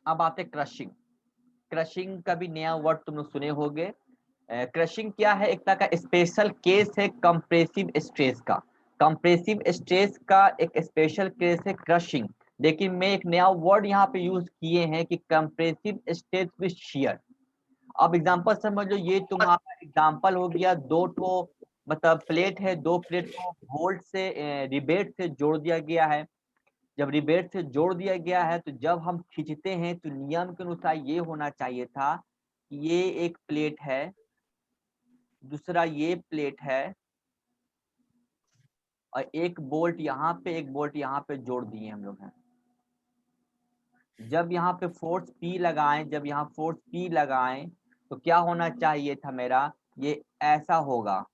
अब आते crushing. Crushing का भी नया वर्ड तुम लोग सुने होंगे। क्रशिंग क्या है? एक तरह का स्पेशल केस है कंप्रेसिव स्ट्रेस का। कंप्रेसिव स्ट्रेस का एक स्पेशल केस है क्रशिंग। लेकिन मैं एक नया वर्ड यहाँ पे यूज किए हैं कि कंप्रेसिव स्ट्रेस विद शियर। अब एग्जांपल समझ लो, ये तुम्हारा एग्जांपल हो गया, दो ठो मतलब प्लेट है, दो प्लेट को बोल्ट से रिवेट से जोड़ दिया गया है। जब रिवेट से जोड़ दिया गया है तो जब हम खींचते हैं तो नियम के अनुसार ये होना चाहिए था कि ये एक प्लेट है, दूसरा ये प्लेट है, और एक बोल्ट यहाँ पे एक बोल्ट यहाँ पे जोड़ दिए हम लोग हैं। जब यहाँ पे फोर्स पी लगाएं, जब यहाँ फोर्स पी लगाएं तो क्या होना चाहिए था मेरा? ये ऐसा होगा।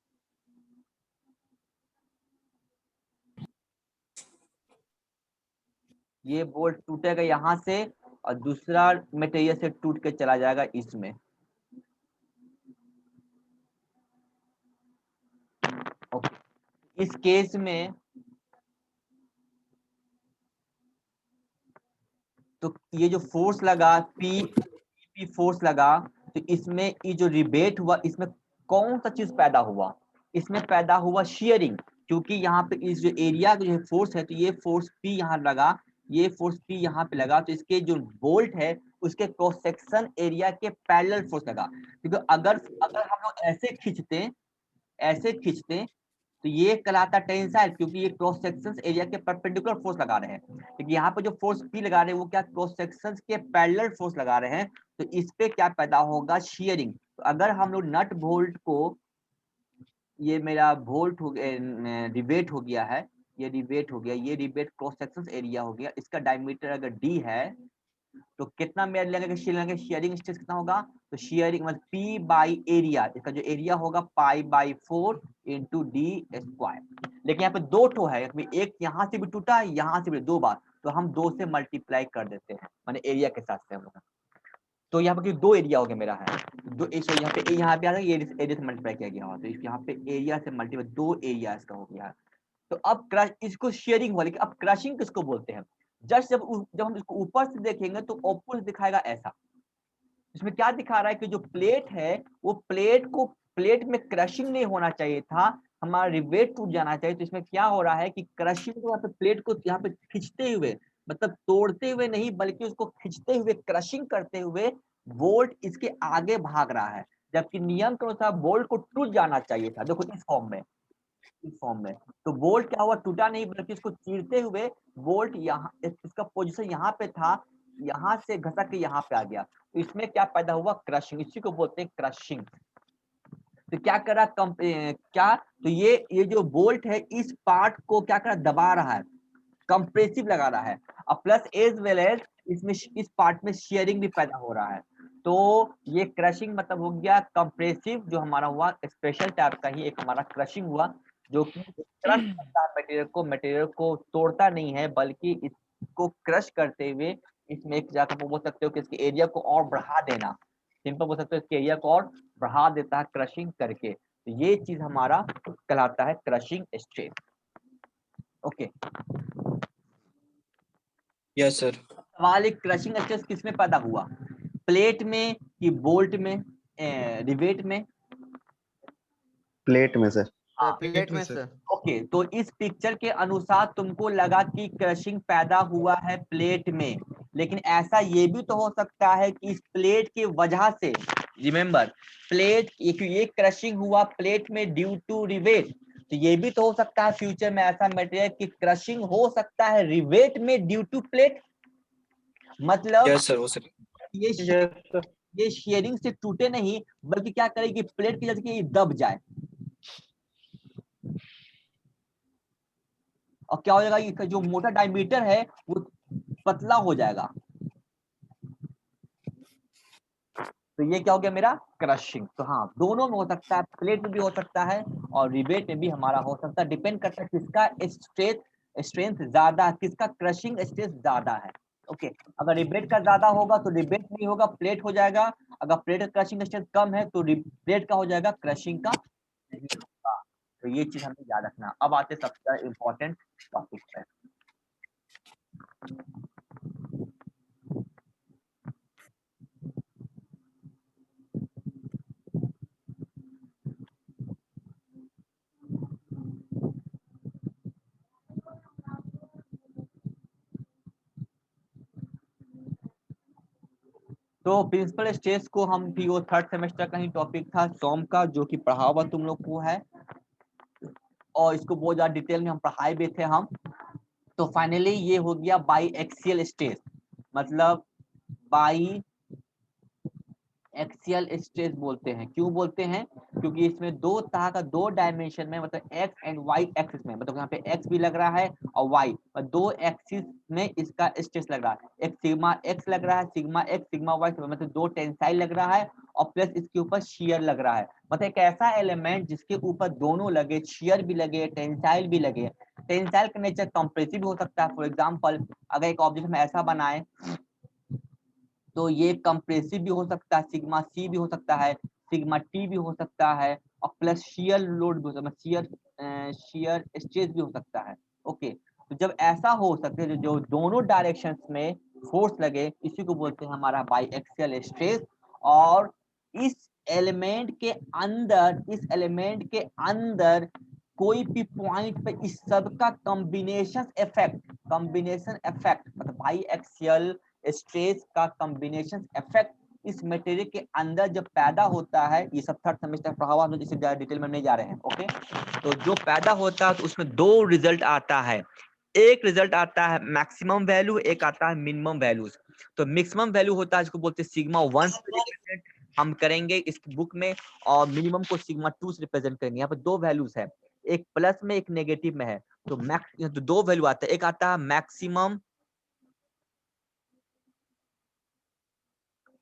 ये बोल्ट टूटेगा यहाँ से और दूसरा मटेरियल से टूट के चला जाएगा इसमें। ओके, इस केस में तो ये जो फोर्स लगा पी फोर्स लगा, तो इसमें ये जो रिबेट हुआ इसमें कौन सा चीज पैदा हुआ? इसमें पैदा हुआ शियरिंग। क्योंकि यहाँ पे इस जो एरिया का जो फोर्स है, तो ये फोर्स पी यहाँ लगा, ये फोर्स पी यहाँ पे लगा, तो इसके जो बोल्ट है उसके क्रॉस सेक्शन एरिया के पैरेलल फोर्स लगा। क्योंकि अगर अगर हम लोग ऐसे खींचते तो ये कहलाता टेंसाइल, क्योंकि ये क्रॉस सेक्शन एरिया के परपेंडिकुलर फोर्स लगा रहे हैं। लेकिन यहाँ पे जो फोर्स पी लगा रहे हैं वो क्या क्रॉस सेक्शन के पैरेलल फोर्स लगा रहे हैं, तो इस पे क्या पैदा होगा? शियरिंग। तो अगर हम लोग नट बोल्ट को, ये मेरा बोल्ट हो गया, रिवेट हो गया है, ये रिवेट हो गया, ये रिवेट क्रॉस सेक्शन एरिया हो गया, इसका डायमीटर अगर डी है तो कितना मेयर लगेगा? शेयरिंग स्ट्रेस कितना होगा? तो शेयरिंग मतलब पी बाई एरिया, इसका जो एरिया होगा pi by 4 into D square. लेकिन यहाँ पे दो ठो है, एक यहाँ से भी टूटा, यहाँ से भी दो बार, तो हम दो से मल्टीप्लाई कर देते हैं, माने एरिया के साथ से हम लोग। तो यहाँ पे दो एरिया हो गया मेरा है, दो यहाँ पे आ ये एरिया से मल्टीप्लाई किया गया हो, तो यहाँ पे एरिया से मल्टीप्लाई दो एरिया इसका हो गया है। तो अब क्रश इसको शेयरिंग हुआ, लेकिन अब क्रशिंग किसको बोलते हैं? जस्ट जब हम इसको ऊपर से देखेंगे तो ऑपोजिट दिखाएगा ऐसा। इसमें क्या दिखा रहा है कि जो प्लेट है वो प्लेट में क्रशिंग नहीं होना चाहिए था, हमारा रिवेट टूट जाना चाहिए। तो इसमें क्या हो रहा है कि क्रशिंग को यहाँ पे प्लेट को यहाँ पे खींचते हुए, मतलब तोड़ते हुए नहीं बल्कि उसको खींचते हुए, क्रशिंग करते हुए बोल्ट इसके आगे भाग रहा है। जबकि नियम के अनुसार बोल्ट को टूट जाना चाहिए था। देखो इस फॉर्म में तो बोल्ट क्या हुआ? टूटा नहीं बल्कि इसको चीरते हुए बोल्ट यहाँ, इसका पोजीशन यहाँ पे था, यहाँ से घसक के यहाँ पे आ गया। तो इसमें क्या पैदा हुआ? क्रशिंग। इसी को बोलते हैं क्रशिंग। तो क्या कर रहा क्या, तो ये जो बोल्ट है इस पार्ट को क्या कर रहा? दबा रहा है, कंप्रेसिव लगा रहा है। अब प्लस एज वेल एज इसमें इस पार्ट में शेयरिंग भी पैदा हो रहा है। तो ये क्रशिंग मतलब हो गया कंप्रेसिव, जो हमारा हुआ स्पेशल टाइप का ही एक हमारा क्रशिंग हुआ, जो कि क्रश करता है मटेरियल को तोड़ता नहीं है बल्कि इसको क्रश करते हुए इसमें एक जाकर बोल सकते हो कि इसके एरिया को और बढ़ा देना, सिंपल बोल सकते हो इसके एरिया को और बढ़ा देता है क्रशिंग करके। तो ये चीज हमारा कहलाता है crushing stress. Okay, yes sir. सवाल एक, क्रशिंग स्ट्रेस किस में पैदा हुआ? प्लेट में कि बोल्ट में, रिवेट में? प्लेट में सर। हाँ, प्लेट में सर। ओके, तो इस पिक्चर के अनुसार तुमको लगा कि क्रशिंग पैदा हुआ है प्लेट में, लेकिन ऐसा ये भी तो हो सकता है कि इस प्लेट की वजह से, रिमेम्बर प्लेट, ये क्रशिंग हुआ प्लेट में ड्यू टू रिवेट, तो ये भी तो हो सकता है फ्यूचर में ऐसा मटेरियल की क्रशिंग हो सकता है रिवेट में ड्यू टू प्लेट। मतलब यस सर, हो सकता ये ये शेयरिंग से टूटे नहीं बल्कि क्या करेगी? प्लेट की वजह से ये दब जाए, और क्या हो जाएगा? ये जो मोटा डायमीटर है वो पतला हो जाएगा। तो ये क्या हो गया मेरा? क्रशिंग। तो हाँ, दोनों में हो सकता है, प्लेट में भी हो सकता है और रिवेट में भी हमारा हो सकता है, डिपेंड करता है किसका स्ट्रेंथ ज्यादा, किसका क्रशिंग स्ट्रेंथ ज्यादा है। ओके, अगर रिवेट का ज्यादा होगा तो रिवेट नहीं होगा, प्लेट हो जाएगा। अगर प्लेट का क्रशिंग स्ट्रेंथ कम है तो प्लेट का हो जाएगा, क्रशिंग का नहीं होगा। तो ये चीज हमें याद रखना। अब आते सबसे टॉपिक पे। तो प्रिंसिपल स्ट्रेस को हम भी, वो थर्ड सेमेस्टर का ही टॉपिक था सोम का, जो कि पढ़ा हुआ तुम लोग को है, और इसको बहुत ज्यादा डिटेल में हम पढ़ाए भी थे हम। तो फाइनली ये हो गया बाई एक्सियल स्ट्रेस, मतलब बाई एक्सियल स्ट्रेस बोलते हैं। क्यों बोलते हैं? क्योंकि इसमें दो तरह का, दो डायमेंशन में, मतलब एक्स एंड वाई एक्सिस में, मतलब यहाँ पे एक्स भी लग रहा है और वाई, और दो एक्सिस में इसका स्ट्रेस लग रहा है। एक सिग्मा एक्स लग रहा है, सिग्मा एक्स सिग्मा वाई, मतलब दो टेंसाइल लग रहा है, और प्लस इसके ऊपर शियर लग रहा है। मतलब एक ऐसा एलिमेंट जिसके ऊपर दोनों लगे, शियर भी लगे, टेंसाइल भी लगे। टेंसाइल का नेचर कंप्रेसिव हो सकता है। फॉर एग्जाम्पल, अगर एक ऑब्जेक्ट में ऐसा बनाए तो ये कंप्रेसिव भी हो सकता है, सिग्मा सी भी हो सकता है, सिग्मा टी भी हो सकता है, और प्लस शियर लोड भी हो सकता है, शियर स्ट्रेस भी हो सकता है। ओके, तो जब ऐसा हो सकते हैं, जो दोनों डायरेक्शंस में फोर्स लगे, इसी को बोलते हैं हमारा बाई एक्सियल स्ट्रेस। और इस एलिमेंट के अंदर, इस एलिमेंट के अंदर कोई भी पॉइंट पे इस सब का कॉम्बिनेशन इफेक्ट मतलब बाई एक्सियल स्ट्रेस का कॉम्बिनेशन इफेक्ट इस मटेरियल के अंदर जब पैदा होता है, ये सब थर्ड सेमेस्टर पढ़ा हुआ, हम लोग इसे डिटेल में नहीं जा रहे हैं। ओके, तो जो पैदा होता है तो उसमें दो रिजल्ट आता है। एक रिजल्ट आता है मैक्सिमम वैल्यू, एक आता है मिनिमम वैल्यूज। तो मैक्सिमम वैल्यू होता है जिसको बोलते हैं सिग्मा 1 से रिप्रेजेंट हम करेंगे इस बुक में, और मिनिमम को सिग्मा 2 से रिप्रेजेंट करेंगे। यहाँ पर दो वैल्यूज है, एक प्लस में एक नेगेटिव में है। तो तो दो वैल्यू आता है, एक आता है मैक्सिमम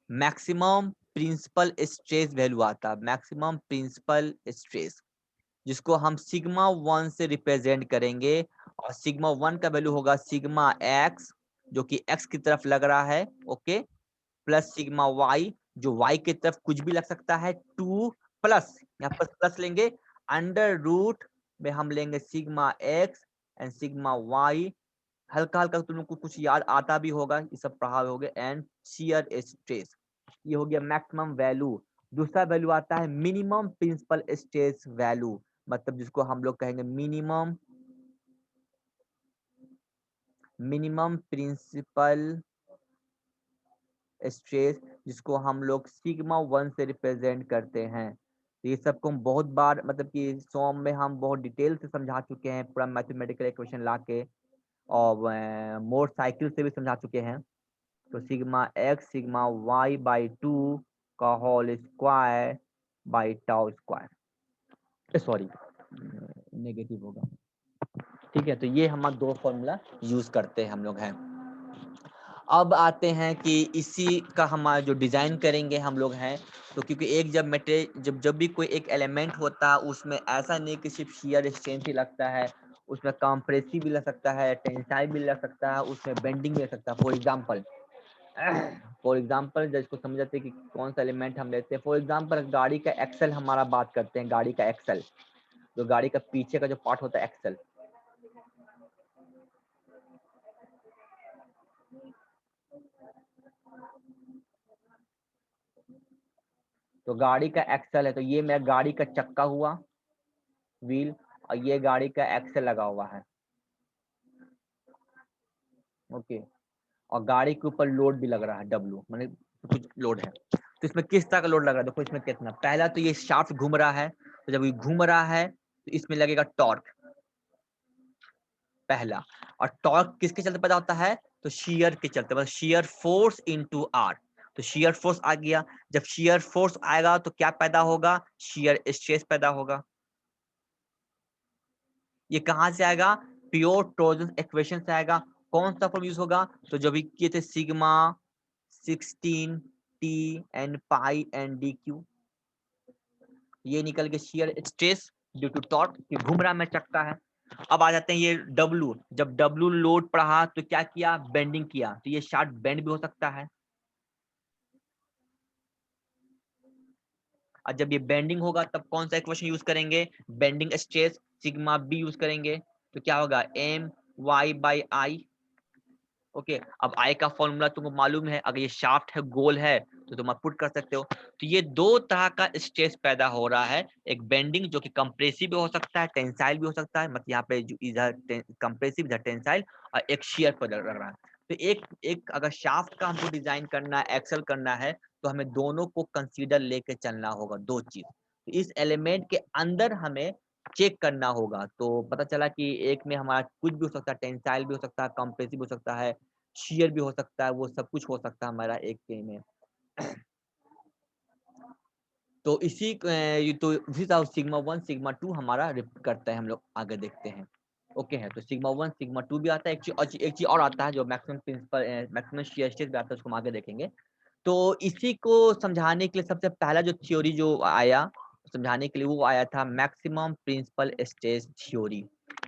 प्रिंसिपल स्ट्रेस वैल्यू आता है, मैक्सिमम प्रिंसिपल स्ट्रेस, जिसको हम सिग्मा 1 से रिप्रेजेंट करेंगे। और सिग्मा 1 का वैल्यू होगा सिग्मा एक्स, जो कि एक्स की तरफ लग रहा है, ओके, प्लस सिग्मा वाई, जो वाई की तरफ कुछ भी लग सकता है, 2 प्लस, यहाँ पर प्लस लेंगे, अंडर रूट में हम लेंगे sigma x and sigma y. हल्का हल्का तुम लोग को कुछ याद आता भी होगा, ये सब पढ़ा होगे। एंड शियर स्ट्रेस, ये हो गया मैक्सिमम वैल्यू। दूसरा वैल्यू आता है मिनिमम प्रिंसिपल स्ट्रेस वैल्यू, मतलब जिसको हम लोग कहेंगे मिनिमम प्रिंसिपल स्ट्रेस, जिसको हम लोग सिग्मा 1 से रिप्रेजेंट करते हैं। तो ये सबको हम बहुत बार, मतलब कि सॉम में हम बहुत डिटेल से समझा चुके हैं, पूरा मैथमेटिकल इक्वेशन ला के, और मोर साइकिल से भी समझा चुके हैं। तो sigma x sigma y by 2 का whole square by tau square, sorry negative होगा। ठीक है, तो ये हम दो फॉर्मूला यूज करते हैं हम लोग हैं। अब आते हैं कि इसी का हमारा जो डिजाइन करेंगे हम लोग हैं, तो क्योंकि एक जब मटेरियल जब भी कोई एक एलिमेंट होता है, उसमें ऐसा नहीं कि सिर्फ शियर स्ट्रेंथ ही लगता है, उसमें कंप्रेसिव भी लग सकता है, टेंसाइल भी लग सकता है, उसमें बेंडिंग भी लग सकता है। फॉर एग्जाम्पल जिसको समझते हैं कि कौन सा एलिमेंट हम लेते हैं, फॉर एग्जाम्पल गाड़ी का एक्सल हमारा बात करते हैं, गाड़ी का एक्सल, जो गाड़ी का पीछे का जो पार्ट होता है एक्सल, तो गाड़ी का एक्सल है, तो ये मेरा गाड़ी का चक्का हुआ, व्हील, और ये गाड़ी का एक्सल लगा हुआ है, ओके, और गाड़ी के ऊपर लोड भी लग रहा है, डब्ल्यू माने कुछ लोड है। तो इसमें किस तरह का लोड लग रहा है, देखो इसमें कितना, पहला तो ये शाफ्ट घूम रहा है, तो जब ये घूम रहा है तो इसमें लगेगा टॉर्क पहला। और टॉर्क किसके चलते पैदा होता है, तो शियर के चलते, मतलब शियर फोर्स इनटू आर। तो शियर फोर्स आ गया, जब शियर फोर्स आएगा तो क्या पैदा होगा, शियर स्ट्रेस पैदा होगा। ये कहां से आएगा, प्योर टॉर्जन इक्वेशन से आएगा। कौन सा फॉर्म यूज होगा, तो जो भी किए थे sigma 16 T and pi and d q, ये निकल के shear stress due to torque, कि घूम रहा में चक्का है। अब आ जाते हैं ये डब्लू, जब डब्लू लोड पढ़ा तो क्या किया, बेंडिंग किया, तो ये शार्ट बेंड भी हो सकता है। और जब ये बेंडिंग होगा तब कौन सा इक्वेशन यूज करेंगे, bending stress sigma b use करेंगे, तो क्या होगा M y by I. Okay, अब आई का फॉर्मूला तुमको मालूम है, अगर ये शाफ्ट है, गोल है, तो तुम पुट कर सकते हो। तो ये दो तरह का स्ट्रेस पैदा हो रहा है, एक बेंडिंग जो कि कंप्रेसिव भी हो सकता है, टेंसाइल भी हो सकता है, मतलब यहाँ पे जो इधर कंप्रेसिव इधर टेंसाइल, और एक शियर पर लग रहा है। तो एक एक अगर शाफ्ट का हमको डिजाइन करना है, एक्सेल करना है, तो हमें दोनों को कंसीडर लेके चलना होगा, दो चीज। तो इस एलिमेंट के अंदर हमें चेक करना होगा। तो पता चला कि एक में हमारा कुछ भी हो सकता है, टेंसाइल भी हो सकता है, कंप्रेसिव हो सकता है, शियर भी हो सकता है, वो सब कुछ हो सकता है हमारा एक के में। तो इसी तो दिस आवर सिग्मा 1 सिग्मा 2 हमारा रिपीट करता है, हम लोग आगे देखते हैं। ओके है, तो सिग्मा 1 सिग्मा 2 भी आता है। एक चीज और आता है जो maximum principal maximum shear stress भी आता है, उसको हम आगे देखेंगे। तो इसी को समझाने के लिए सबसे पहला जो थ्योरी जो आया समझाने के लिए, वो आया था मैक्सिमम प्रिंसिपल स्ट्रेस थ्योरी।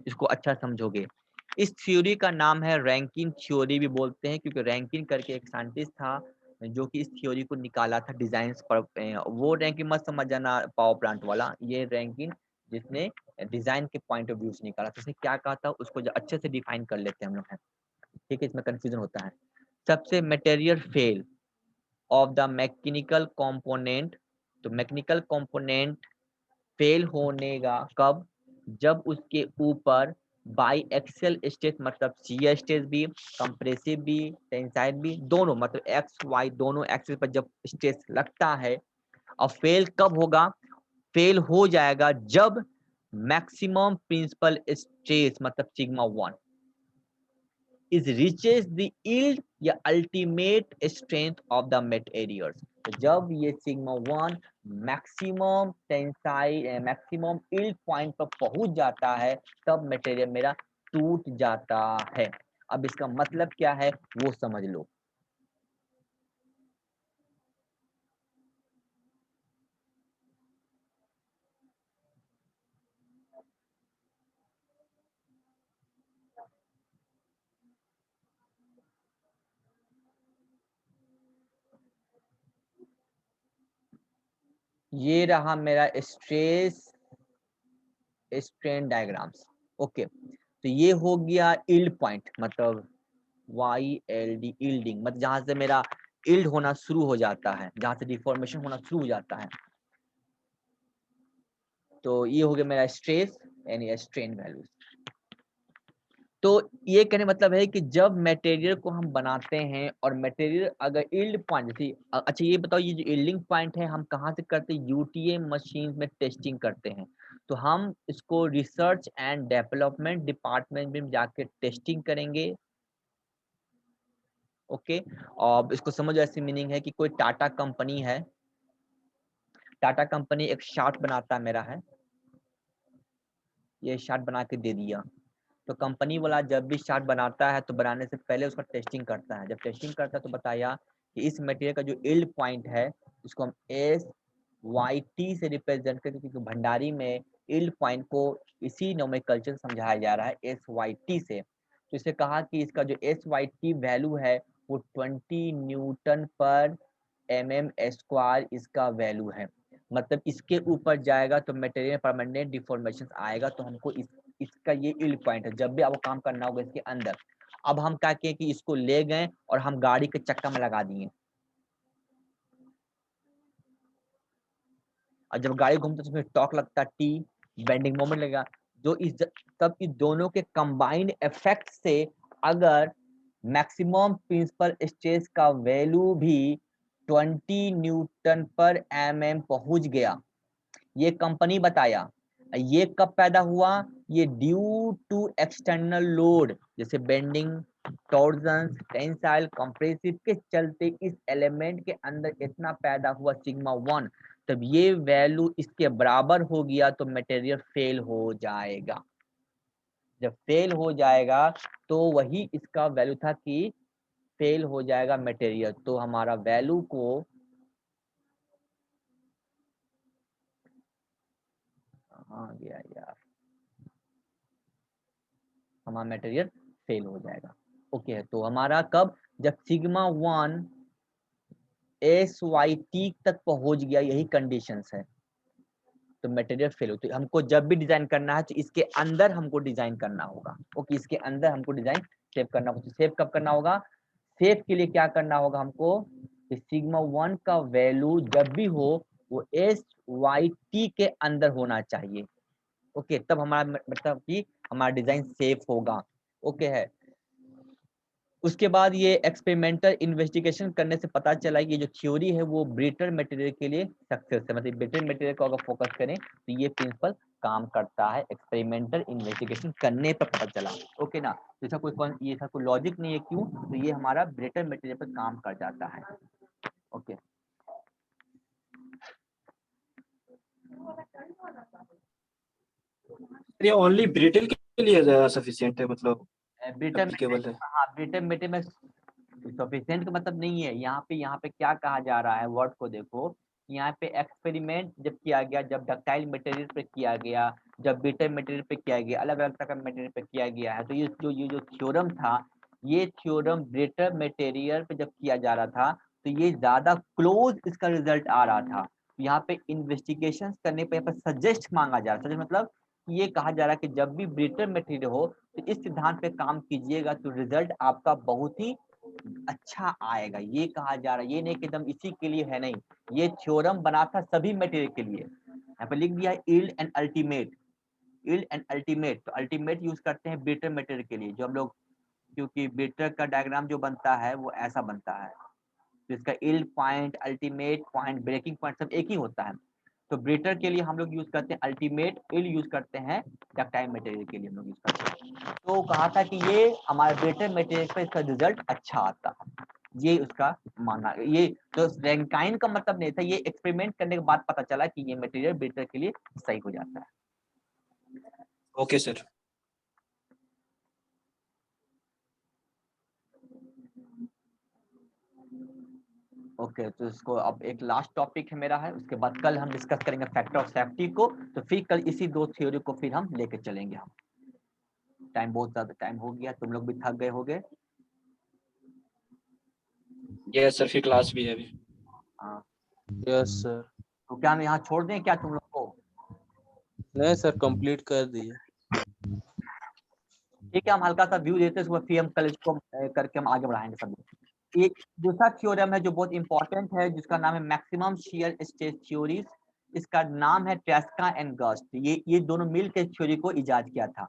इसको अच्छा समझोगे। इस थ्योरी का नाम है रैंकिन थ्योरी भी बोलते हैं, क्योंकि रैंकिन करके एक साइंटिस्ट था जो कि इस थ्योरी को निकाला था डिजाइन पर। वो रैंकिन मत समझ जाना पावर प्लांट वाला, ये रैंकिन जिसने डिजाइन के पॉइंट ऑफ व्यू से निकाला था। उसने क्या कहा था उसको जो अच्छे से डिफाइन कर लेते हैं हम लोग। ठीक है, इसमें कंफ्यूजन होता है। सबसे material fell off the mechanical component. तो मैकेनिकल कंपोनेंट फेल होने का कब? जब उसके ऊपर बाई एक्सेल स्ट्रेस, मतलब शियर स्ट्रेस भी, कंप्रेसिव भी, टेंसाइल भी, दोनों मतलब एक्स वाई दोनों एक्सेस पर जब स्ट्रेस लगता है। और फेल कब होगा? फेल हो जाएगा जब मैक्सिमम प्रिंसिपल स्ट्रेस मतलब sigma 1 is reaches the yield या ultimate strength of the materials। तो जब ये sigma 1 maximum tensile maximum yield point पर पहुंच जाता है, तब मटेरियल मेरा टूट जाता है। अब इसका मतलब क्या है वो समझ लो। ये रहा मेरा स्ट्रेस स्ट्रेन डायग्राम्स। ओके, तो ये हो गया yield पॉइंट, मतलब YLD यील्डिंग, मतलब जहां से मेरा यील्ड होना शुरू हो जाता है, जहां से डिफॉर्मेशन होना शुरू हो जाता है। तो ये हो गया मेरा स्ट्रेस यानी स्ट्रेन वैल्यूज। तो ये कहने मतलब है कि जब मटेरियल को हम बनाते हैं और मटेरियल अगर यील्ड पॉइंट जैसे अच्छा ये बताओ, ये जो यील्डिंग पॉइंट है हम कहाँ से करते हैं? यूटीए मशीन में टेस्टिंग करते हैं। तो हम इसको रिसर्च एंड डेवलपमेंट डिपार्टमेंट में जाके टेस्टिंग करेंगे। ओके, और इसको समझो ऐसी मीनिंग है कि कोई टाटा कंपनी है, टाटा कंपनी एक शार्ट बनाता है मेरा है, ये शार्ट बना के दे दिया। तो कंपनी वाला जब भी शार्ट बनाता है तो बनाने से पहले उसका टेस्टिंग करता है। जब टेस्टिंग करता है तो बताया कि इस मटेरियल का जो यील्ड पॉइंट है उसको हम SYT से रिप्रेजेंट करते हैं, क्योंकि भंडारी में यील्ड पॉइंट को इसी नोमेनक्लेचर समझाया जा रहा है SYT से। तो इसे कहा कि इसका जो SYT वैल्यू है वो 20 न्यूटन पर mm² इसका वैल्यू है। मतलब इसके ऊपर जाएगा तो मटेरियल परमानेंट डिफॉर्मेशन आएगा। तो हमको इसका ये यील्ड पॉइंट है जब भी आपको काम करना होगा इसके अंदर। अब हम क्या किए कि इसको ले गए और हम गाड़ी के चक्का में लगा दिए, और जब गाड़ी घूमता है तो उसमें टॉर्क लगता है T, बेंडिंग मोमेंट लगेगा। जो इस तब इस दोनों के कंबाइंड इफेक्ट से अगर मैक्सिमम प्रिंसिपल स्ट्रेस का वैल्यू भी 20 न्यूटन पर mm पहुंच गया, ये कंपनी बताया। ये कब पैदा हुआ? ये ड्यू टू एक्सटर्नल लोड जैसे बेंडिंग, टॉर्जन, टेंसाइल, कंप्रेसिव के चलते इस एलिमेंट के अंदर इतना पैदा हुआ सिग्मा 1। तब ये वैल्यू इसके बराबर हो गया तो मटेरियल फेल हो जाएगा। जब फेल हो जाएगा तो वही इसका वैल्यू था कि फेल हो जाएगा मटेरियल। तो हमारा वैल्यू को कहाँ गया यार, हमारा मटेरियल फेल हो जाएगा। ओके है, तो हमारा कब? जब सिग्मा 1 SYT तक पहुंच गया, यही कंडीशंस है, तो मटेरियल फेल होती है। हमको जब भी डिजाइन करना है तो इसके अंदर हमको डिजाइन करना होगा। ओके, इसके अंदर हमको डिजाइन सेव करना होगा। सेव कब करना होगा? सेव के लिए क्या करना होगा हमको? सिग्मा 1 का वैल्यू जब भी हो वो SYT के अंदर होना चाहिए। ओके, तब हमारा मतलब कि हमारा डिजाइन सेफ होगा। ओके है, उसके बाद ये एक्सपेरिमेंटल इन्वेस्टिगेशन करने से पता चला कि ये जो थ्योरी है वो ब्रिटर मटेरियल के लिए सक्सेस है, मतलब ब्रिटर मटेरियल को अगर फोकस करें तो ये प्रिंसिपल काम करता है, एक्सपेरिमेंटल इन्वेस्टिगेशन करने पर पता चला। ओके ना, जैसा कोई ऐसा कोई लॉजिक नहीं है क्यों, तो ये हमारा ब्रिटर मटेरियल पर काम कर जाता है। ओके, ये ओनली ब्रिटेन के लिए सफिशिएंट है, मतलब ब्रिटर एप्लीकेबल मटेरियल, है। हाँ ब्रिटर मटेरियल में सफिशिएंट का मतलब नहीं है। यहाँ पे क्या कहा जा रहा है, वर्ड को देखो। यहाँ पे एक्सपेरिमेंट जब किया गया, जब डक्टाइल मटेरियल पे किया गया, जब ब्रिटर मटेरियल पे किया गया, अलग अलग तरह का मटेरियल पे किया गया है, तो ये जो थ्योरम था, ये थ्योरम ब्रिटर मटेरियल पे जब किया जा रहा था तो ये ज्यादा क्लोज इसका रिजल्ट आ रहा था। यहाँ पे इन्वेस्टिगेशन करने पे यहाँ पे सजेस्ट मांगा जा रहा है, सजेस्ट मतलब ये कहा जा रहा है कि जब भी ब्रिटर मटेरियल हो तो इस सिद्धांत पे काम कीजिएगा तो रिजल्ट आपका बहुत ही अच्छा आएगा, ये कहा जा रहा है। ये नहीं कि एकदम इसी के लिए है, नहीं, ये थ्योरम बना था सभी मटेरियल के लिए। यहाँ पे लिख दिया है yield and ultimate, yield and ultimate, तो अल्टीमेट यूज करते हैं ब्रिटर मटेरियल के लिए, जो हम लोग, क्योंकि ब्रिटर का डायग्राम जो बनता है वो ऐसा बनता है, तो इसका yield point, ultimate point, breaking point सब एक ही होता है। तो ब्रिटर के लिए हम लोग यूज करते हैं अल्टीमेट, यील्ड यूज करते हैं डक्टाइल मटेरियल के लिए हम लोग यूज करते हैं। तो कहा था कि ये हमारे ब्रिटर मटेरियल पे इसका रिजल्ट अच्छा आता है, ये उसका मानना। ये तो रैंकाइन का मतलब नहीं था, ये एक्सपेरिमेंट करने के बाद पता चला कि ये मटेरियल ब्रिटर के लिए सही हो जाता है। Okay sir. ओके, तो इसको अब एक लास्ट टॉपिक है मेरा है, उसके बाद कल हम डिस्कस करेंगे फैक्टर ऑफ सेफ्टी को, तो फिर कल इसी दो थ्योरी को फिर हम लेके चलेंगे हम। टाइम बहुत ज्यादा टाइम हो गया, तुम लोग भी थक गए होगे। यस सर, फिर क्लास भी है अभी। हाँ, यस सर। तो क्या हम यहाँ छोड़ दें क्या तुम लोग को? नहीं सर, कंप्लीट कर दिए। ठीक है, हम हल्का सा व्यू देते हैं, फिर हम कल इसको करके हम आगे बढ़ाएंगे सब। एक दूसरा थ्योरम है जो बहुत इंपॉर्टेंट है, जिसका नाम है मैक्सिमम शियर स्ट्रेस थ्योरी। इसका नाम है ट्रेस्का एंड गस्ट, ये दोनों मिलकर थ्योरी को इजाद किया था।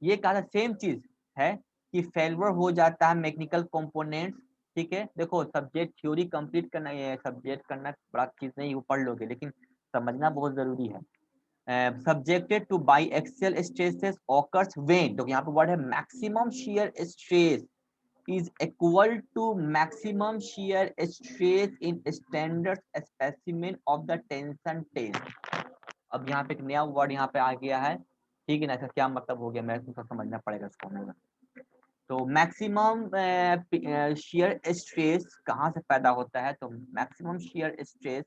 ये कहा था सेम चीज है कि फेल्योर हो जाता है मैकेनिकल कंपोनेंट्स। ठीक है, देखो सब्जेक्ट थ्योरी कंप्लीट करना, ये सब्जेक्ट करना बड़ा चीज नहीं, वो पढ़ लोगे, लेकिन समझना बहुत जरूरी है। subjected to biaxial stresses occurs when, तो यहाँ पे वर्ड है maximum shear stress is equal to maximum shear stress in standard specimen of the tension test। अब यहाँ पे एक नया वर्ड यहाँ पे आ गया है, ठीक है ना, इसका क्या मतलब हो गया, मैं तुमको समझना पड़ेगा इसको हम लोग। तो मैक्सिमम शियर स्ट्रेस कहाँ से पैदा होता है, तो मैक्सिमम शियर स्ट्रेस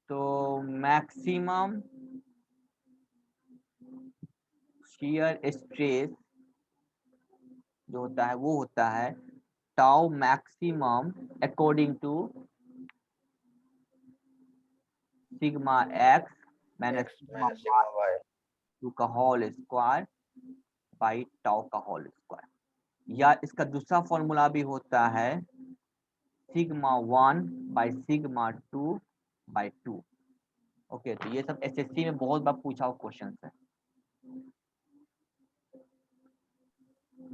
तो मैक्सिमम शियर स्ट्रेस जो होता है वो होता है tau maximum according to sigma x minus sigma y two का होल स्क्वायर बाई टाउ का होल स्क्वायर, या इसका दूसरा फॉर्मूला भी होता है sigma 1 by sigma 2 by 2। Okay, तो ये सब एसएससी में बहुत बार पूछा हुआ क्वेश्चन है।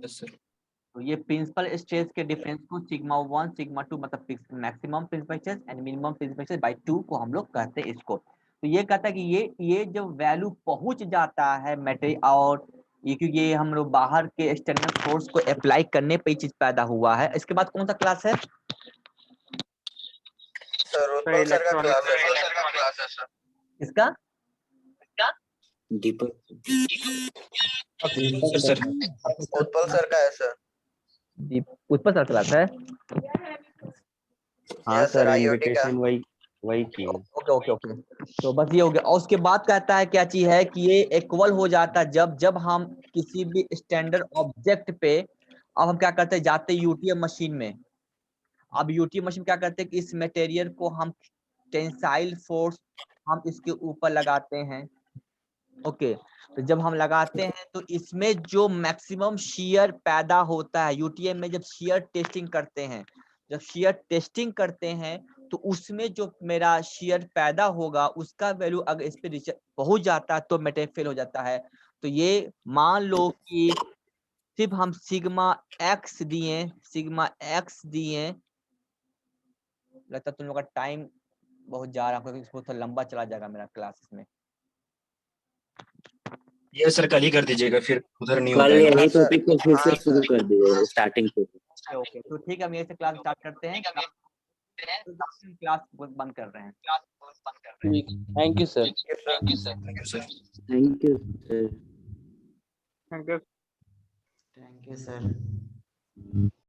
Yes sir. तो ये प्रिंसिपल स्ट्रेस के डिफरेंस को सिग्मा 1 सिग्मा 2 मतलब maximum principal stress and minimum principal stress by 2 को हम लोग कहते हैं इसको। तो ये कहता है कि ये जब वैल्यू पहुंच जाता है मटेरियल, और ये क्योंकि ये हम लोग बाहर के एक्सटर्नल फोर्स को अप्लाई करने पे चीज पैदा हुआ है। इसके बाद कौन सा क्लास है सर? उत्पल सर का क्लास है सर। इसका? दीपक उत्पल सर। सर का है सर। उत्पल सर क्लास है। हाँ यस सर, IoT का। इनविटेशन वही किए। ओके ओके ओके, तो बस ये हो गया। और उसके बाद कहता है क्या चीज है कि ये इक्वल हो जाता है जब हम किसी भी स्टैंडर्ड ऑब्जेक्ट पे, अब हम क्या करते हैं, जाते हैं यूटीएम मशीन में। अब यूटीएम मशीन क्या करते हैं कि इस मटेरियल को हम टेंसाइल फोर्स हम इसके ऊपर लगाते हैं। ओके, तो जब हम लगाते हैं तो इसमें जो मैक्सिमम शियर पैदा होता है यूटीएम में, जब शियर टेस्टिंग करते हैं, जब शियर टेस्टिंग करते हैं तो उसमें जो मेरा शेयर पैदा होगा उसका वैल्यू अगर इस पे पहुंच जाता है तो मेटेरियल फेल हो जाता है। तो ये मान लो कि सिर्फ हम सिग्मा एक्स दिए, लगता है तुम लोग का टाइम बहुत जा रहा है क्योंकि इसको थोड़ा लंबा चला जाएगा मेरा क्लासेस में। ये सर कल ही कर दीजिएगा, फिर उधर नहीं हो कल पाएगा। यही टॉपिक को फिर से हाँ, शुरू सर। कर दिए स्टार्टिंग से। ओके तो ठीक है, हम यहीं से क्लास स्टार्ट करते हैं, क्लास बंद कर रहे हैं। ठीक, thank you sir. Thank you sir. Thank you sir. Thank you sir.